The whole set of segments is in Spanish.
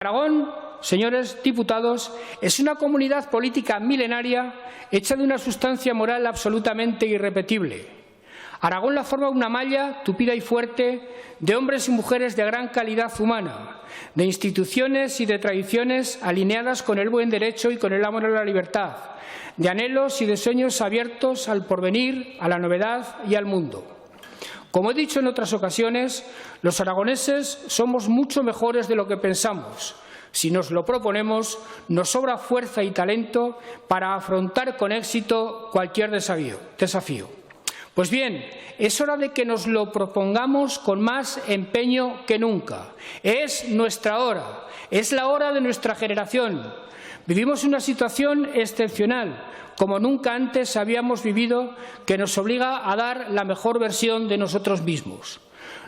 Aragón, señores diputados, es una comunidad política milenaria hecha de una sustancia moral absolutamente irrepetible. Aragón la forma una malla tupida y fuerte de hombres y mujeres de gran calidad humana, de instituciones y de tradiciones alineadas con el buen derecho y con el amor a la libertad, de anhelos y de sueños abiertos al porvenir, a la novedad y al mundo. Como he dicho en otras ocasiones, los aragoneses somos mucho mejores de lo que pensamos. Si nos lo proponemos, nos sobra fuerza y talento para afrontar con éxito cualquier desafío. Pues bien, es hora de que nos lo propongamos con más empeño que nunca. Es nuestra hora, es la hora de nuestra generación. Vivimos una situación excepcional, como nunca antes habíamos vivido, que nos obliga a dar la mejor versión de nosotros mismos.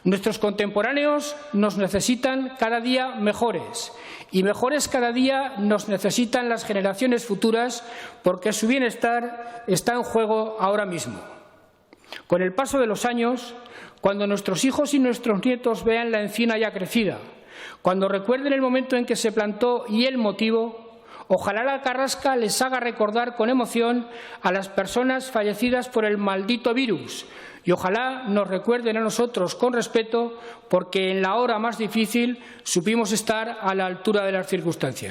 Nuestros contemporáneos nos necesitan cada día mejores y mejores cada día nos necesitan las generaciones futuras porque su bienestar está en juego ahora mismo. Con el paso de los años, cuando nuestros hijos y nuestros nietos vean la encina ya crecida, cuando recuerden el momento en que se plantó y el motivo, ojalá la carrasca les haga recordar con emoción a las personas fallecidas por el maldito virus y ojalá nos recuerden a nosotros con respeto porque en la hora más difícil supimos estar a la altura de las circunstancias.